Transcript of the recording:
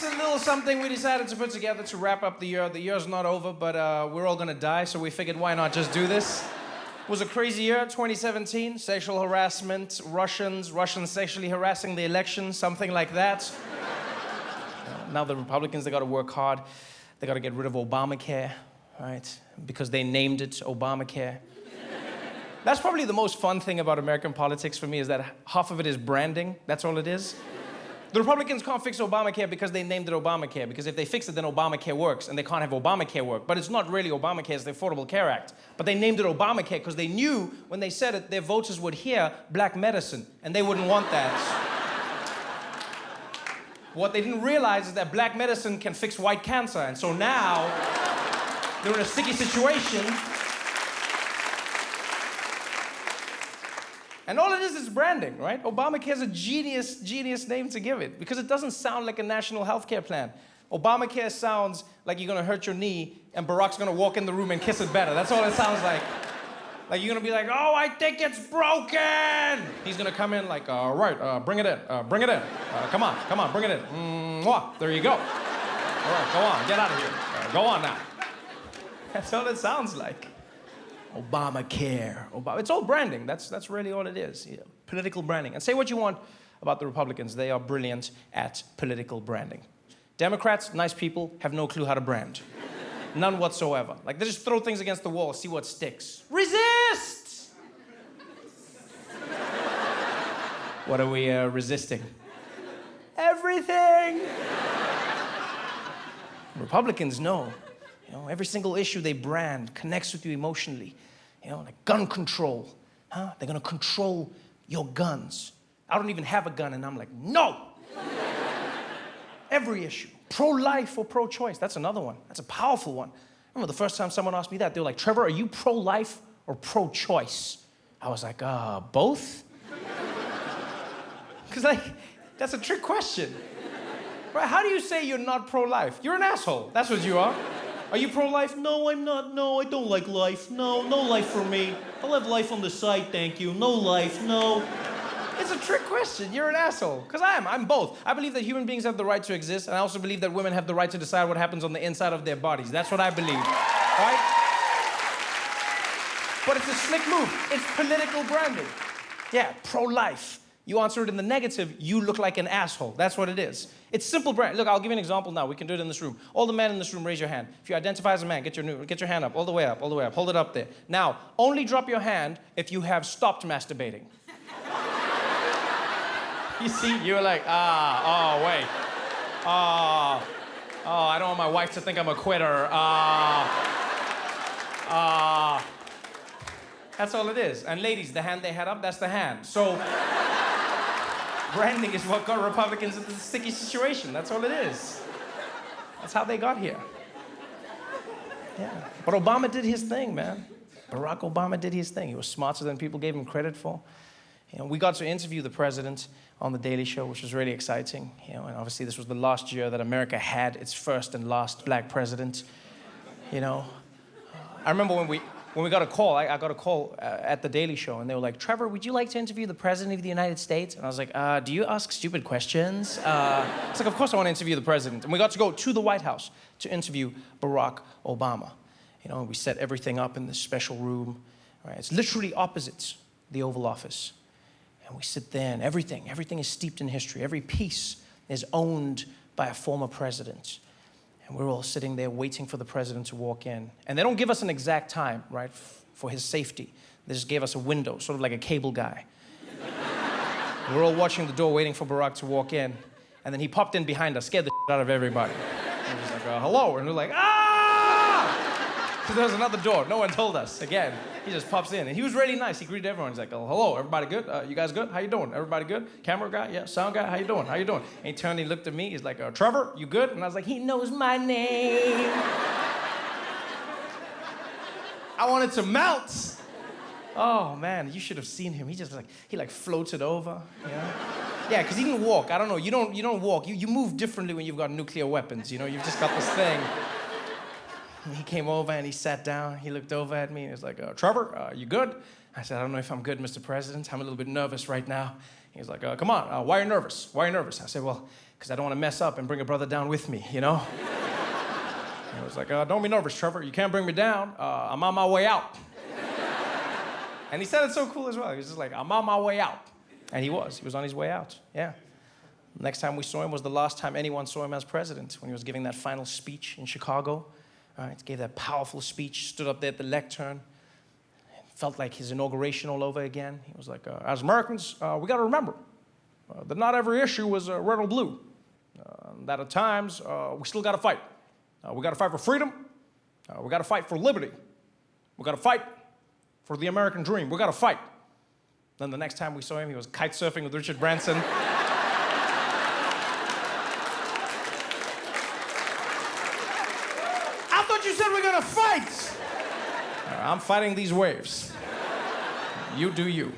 It's a little something we decided to put together to wrap up the year. The year's not over, but we're all gonna die, so we figured why not just do this? It was a crazy year, 2017. Sexual harassment, Russians sexually harassing the election, something like that. Now the Republicans, they gotta work hard. They gotta get rid of Obamacare, right? Because they named it Obamacare. That's probably the most fun thing about American politics for me, is that half of it is branding. That's all it is. The Republicans can't fix Obamacare because they named it Obamacare, because if they fix it, then Obamacare works, and they can't have Obamacare work. But it's not really Obamacare, it's the Affordable Care Act. But they named it Obamacare because they knew when they said it, their voters would hear black medicine, and they wouldn't want that. What they didn't realize is that black medicine can fix white cancer, and so now they're in a sticky situation. And all it is branding, right? Obamacare is a genius name to give it, because it doesn't sound like a national health care plan. Obamacare sounds like you're gonna hurt your knee and Barack's gonna walk in the room and kiss it better. That's all it sounds like. Like you're gonna be like, oh, I think it's broken. He's gonna come in like, right, bring it in, bring it in. Come on, bring it in. Mwah. There you go. All right, go on, get out of here. Go on now. That's all it sounds like. Obamacare. It's all branding. That's really all it is. You know, political branding. And say what you want about the Republicans, they are brilliant at political branding. Democrats, nice people, have no clue how to brand. None whatsoever. Like, they just throw things against the wall, see what sticks. Resist! What are we resisting? Everything! Republicans know. You know, every single issue they brand connects with you emotionally. You know, like gun control. Huh? They're gonna control your guns. I don't even have a gun, and I'm like, no! Every issue. Pro-life or pro-choice. That's another one. That's a powerful one. I remember the first time someone asked me that, they were like, Trevor, are you pro-life or pro-choice? I was like, both? Because, like, that's a trick question. Right? How do you say you're not pro-life? You're an asshole. That's what you are. Are you pro-life? No, I'm not. No, I don't like life. No life for me. I'll have life on the side, thank you. No life, no. It's a trick question. You're an asshole. Because I am. I'm both. I believe that human beings have the right to exist, and I also believe that women have the right to decide what happens on the inside of their bodies. That's what I believe. Right? But it's a slick move. It's political branding. Yeah, pro-life. You answer it in the negative, you look like an asshole. That's what it is. It's simple brand. Look, I'll give you an example now. We can do it in this room. All the men in this room, raise your hand. If you identify as a man, get your hand up, all the way up, all the way up. Hold it up there. Now, only drop your hand if you have stopped masturbating. You see, you're like, wait. I don't want my wife to think I'm a quitter. That's all it is. And ladies, the hand they had up, that's the hand. So, branding is what got Republicans into this sticky situation. That's all it is. That's how they got here. Yeah. But Obama did his thing, man. Barack Obama did his thing. He was smarter than people gave him credit for. You know, we got to interview the president on The Daily Show, which was really exciting. You know, and obviously this was the last year that America had its first and last black president. You know, I remember when we got a call, I got a call at The Daily Show, and they were like, Trevor, would you like to interview the President of the United States? And I was like, do you ask stupid questions? It's like, of course I want to interview the President. And we got to go to the White House to interview Barack Obama. You know, we set everything up in this special room. Right? It's literally opposite the Oval Office. And we sit there, and everything is steeped in history. Every piece is owned by a former president. And we're all sitting there waiting for the president to walk in. And they don't give us an exact time, right, for his safety. They just gave us a window, sort of like a cable guy. We're all watching the door, waiting for Barack to walk in. And then he popped in behind us, scared the shit out of everybody. And he was like, hello. And we're like, Because there was another door. No one told us. Again, he just pops in. And he was really nice. He greeted everyone. He's like, hello, everybody good? You guys good? How you doing? Everybody good? Camera guy? Yeah. Sound guy? How you doing? How you doing? And he turned and he looked at me. He's like, Trevor, you good? And I was like, he knows my name. I wanted to melt. Oh, man, you should have seen him. He just he floated over, you know? Yeah, because he didn't walk. I don't know. You don't walk. You move differently when you've got nuclear weapons, you know? You've just got this thing. And he came over and he sat down. He looked over at me and he was like, Trevor, you good? I said, I don't know if I'm good, Mr. President. I'm a little bit nervous right now. He was like, come on, why are you nervous? Why are you nervous? I said, well, because I don't want to mess up and bring a brother down with me, you know? And I was like, don't be nervous, Trevor. You can't bring me down. I'm on my way out. And he said it so cool as well. He was just like, I'm on my way out. And he was. He was on his way out, yeah. Next time we saw him was the last time anyone saw him as president, when he was giving that final speech in Chicago. All right, gave that powerful speech, stood up there at the lectern. Felt like his inauguration all over again. He was like, as Americans, we got to remember that not every issue was red or blue. That at times, we still got to fight. We got to fight for freedom. We got to fight for liberty. We got to fight for the American dream. We got to fight. Then the next time we saw him, he was kite surfing with Richard Branson. I thought you said we're gonna fight. I'm fighting these waves. You do you.